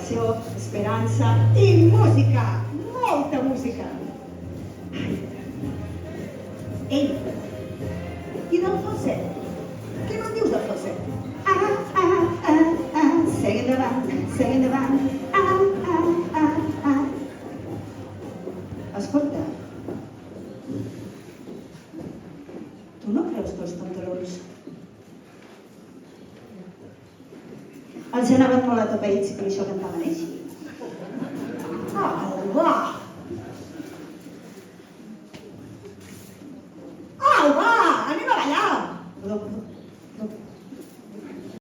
celebració, esperança i música, molta música. Ei, i del falset? Què me'n dius del falset? Segui endavant, segui endavant. Escolta, tu no creus que els pantalons els anaven molt atapeïts i per això cantaven així?